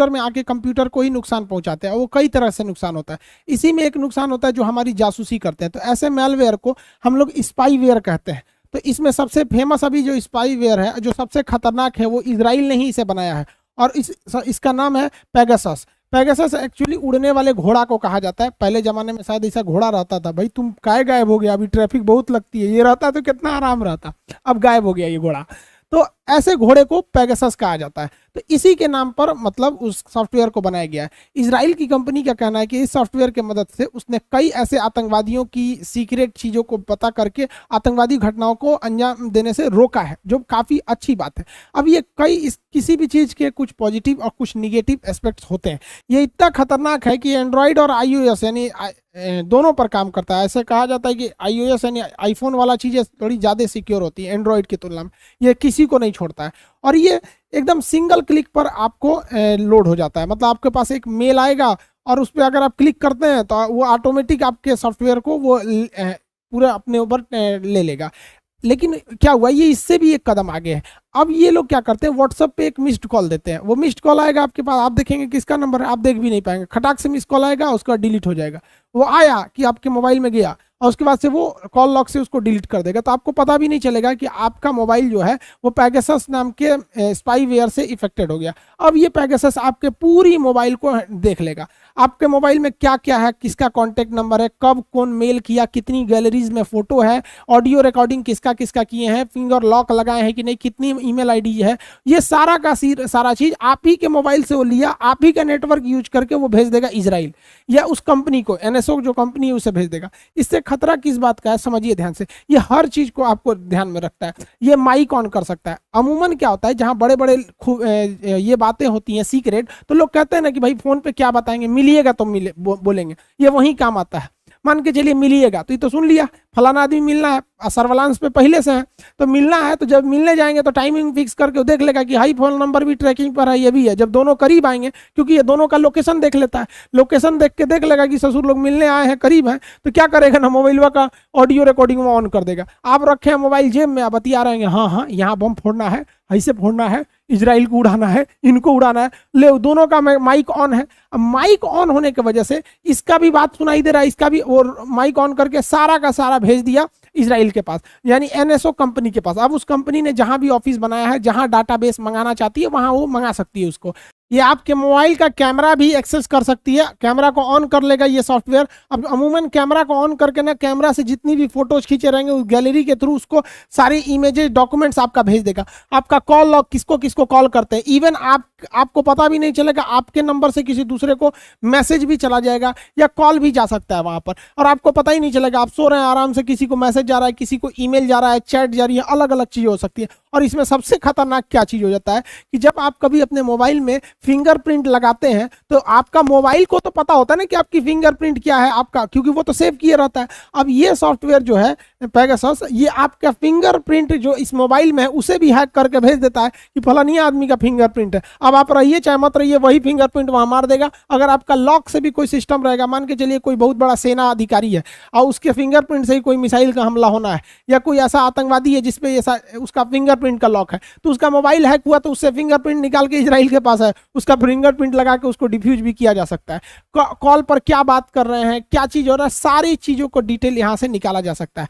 Computer में आके computer को ही नुकसान पहुंचाते हैं। वो कई तरह से नुकसान होता है। इसी में एक नुकसान होता है जो हमारी जासूसी करते हैं। तो ऐसे मैलवेयर को हम लोग स्पाईवेयर कहते हैं। तो इसमें सबसे फेमस अभी जो स्पाईवेयर है, जो सबसे खतरनाक है, वो इजराइल ने ही इसे बनाया है और इसका नाम है पेगासस। पेगासस एक्चुअली उड़ने वाले घोड़ा को कहा जाता है। पहले जमाने में शायद ऐसा घोड़ा रहता था, भाई तुम काय गायब हो गया, अभी ट्रैफिक बहुत लगती है, ये रहता तो कितना आराम रहता, अब गायब हो गया ये घोड़ा। तो ऐसे घोड़े को पेगासस कहा जाता है। तो इसी के नाम पर मतलब उस सॉफ्टवेयर को बनाया गया है। इजराइल की कंपनी का कहना है कि इस सॉफ्टवेयर की मदद से उसने कई ऐसे आतंकवादियों की सीक्रेट चीज़ों को पता करके आतंकवादी घटनाओं को अंजाम देने से रोका है, जो काफ़ी अच्छी बात है। अब ये किसी भी चीज़ के कुछ पॉजिटिव और कुछ निगेटिव एस्पेक्ट्स होते हैं। ये इतना खतरनाक है कि एंड्रॉयड और iOS यानी दोनों पर काम करता है। ऐसे कहा जाता है कि iOS यानी आईफोन वाला चीज़ें थोड़ी ज़्यादा सिक्योर होती है एंड्रॉयड की तुलना में। ये किसी को नहीं छोड़ता है और ये एकदम सिंगल क्लिक पर आपको लोड हो जाता है। मतलब आपके पास एक मेल आएगा और उस पर अगर आप क्लिक करते हैं तो वो ऑटोमेटिक आपके सॉफ्टवेयर को वो पूरा अपने ऊपर ले लेगा। लेकिन क्या हुआ, ये इससे भी एक कदम आगे है। अब ये लोग क्या करते हैं, व्हाट्सएप पे एक मिस्ड कॉल देते हैं। वो मिस्ड कॉल आएगा आपके पास, आप देखेंगे किसका नंबर है, आप देख भी नहीं पाएंगे। खटाक से मिस्ड कॉल आएगा, उसका डिलीट हो जाएगा। वो आया कि आपके मोबाइल में गया और उसके बाद से वो कॉल लॉग से उसको डिलीट कर देगा। तो आपको पता भी नहीं चलेगा कि आपका मोबाइल जो है वो पेगासस नाम के स्पाईवेयर से इफेक्टेड हो गया। अब ये पेगासस आपके पूरी मोबाइल को देख लेगा। आपके मोबाइल में क्या क्या है, किसका कॉन्टैक्ट नंबर है, कब कौन मेल किया, कितनी गैलरीज में फोटो है, ऑडियो रिकॉर्डिंग किसका किसका किए हैं, फिंगर लॉक लगाए हैं कि नहीं, कितनी ईमेल आईडी है, ये सारा का सारा चीज आप ही के मोबाइल से वो लिया, आप ही का नेटवर्क यूज करके वो भेज देगा इजराइल या उस कंपनी को, NSO जो कंपनी है उसे भेज देगा। इससे खतरा किस बात का है समझिए ध्यान से। ये हर चीज को आपको ध्यान में रखता है। ये माइक ऑन कर सकता है। अमूमन क्या होता है, जहां बड़े बड़े ये बातें होती हैं सीक्रेट, तो लोग कहते हैं ना कि भाई फोन पे क्या बताएंगे, मिलिएगा तो बोलेंगे। ये वही काम आता है। मान के चलिए मिलिएगा तो ये तो सुन लिया फलाना आदमी मिलना है, सर्विलांस पे पहले से है तो मिलना है। तो जब मिलने जाएंगे तो टाइमिंग फिक्स करके वो देख लेगा कि हाई फोन नंबर भी ट्रैकिंग पर है, ये भी है। जब दोनों करीब आएंगे, क्योंकि ये दोनों का लोकेशन देख लेता है, लोकेशन देख के देख लेगा कि ससुर लोग मिलने आए हैं, करीब हैं, तो क्या करेगा ना, मोबाइल का ऑडियो रिकॉर्डिंग ऑन कर देगा। आप रखे हैं मोबाइल जेब में, आप बतिया रहेंगे, हाँ हाँ यहाँ बम फोड़ना है, ऐसे फोड़ना है, इजराइल को उड़ाना है, इनको उड़ाना है, ले दोनों का माइक ऑन है। अब माइक ऑन होने की वजह से इसका भी बात सुनाई दे रहा है, इसका भी, और माइक ऑन करके सारा का सारा भेज दिया इजराइल के पास, यानी NSO कंपनी के पास। अब उस कंपनी ने जहां भी ऑफिस बनाया है, जहां डाटाबेस मंगाना चाहती है, वहां वो मंगा सकती है उसको। ये आपके मोबाइल का कैमरा भी एक्सेस कर सकती है, कैमरा को ऑन कर लेगा ये सॉफ्टवेयर। अब अमूमन कैमरा को ऑन करके ना, कैमरा से जितनी भी फोटोज खींचे रहेंगे उस गैलरी के थ्रू उसको सारी इमेजेस डॉक्यूमेंट्स आपका भेज देगा। आपका कॉल लॉग, किसको किसको कॉल करते हैं, इवन आपको पता भी नहीं चलेगा, आपके नंबर से किसी दूसरे को मैसेज भी चला जाएगा या कॉल भी जा सकता है वहां पर, और आपको पता ही नहीं चलेगा। आप सो रहे हैं आराम से, किसी को मैसेज जा रहा है, किसी को ईमेल जा रहा है, चैट जा रही है, अलग अलग चीजें हो सकती है। और इसमें सबसे खतरनाक क्या चीज हो जाता है कि जब आप कभी अपने मोबाइल में फिंगरप्रिंट लगाते हैं तो आपका मोबाइल को तो पता होता है ना कि आपकी फिंगरप्रिंट क्या है आपका, क्योंकि वो तो सेव किया रहता है। अब ये सॉफ्टवेयर जो है पेगासस, ये आपका फिंगरप्रिंट जो इस मोबाइल में है उसे भी हैक करके भेज देता है कि फलानी आदमी का फिंगरप्रिंट है। अब आप रहिए चाहे मत रहिए, वही फिंगरप्रिंट वहां मार देगा। अगर आपका लॉक से भी कोई सिस्टम रहेगा, मान के चलिए कोई बहुत बड़ा सेना अधिकारी है और उसके फिंगरप्रिंट से ही कोई मिसाइल का हमला होना है, या कोई ऐसा आतंकवादी है जिसपे उसका फिंगरप्रिंट का लॉक है, तो उसका मोबाइल हैक हुआ तो उससे फिंगरप्रिंट निकाल के इजराइल के पास है, उसका फिंगरप्रिंट लगा के उसको डिफ्यूज भी किया जा सकता है। कॉल पर क्या बात कर रहे हैं, क्या चीज हो रहा है, सारी चीजों को डिटेल यहां से निकाला जा सकता है।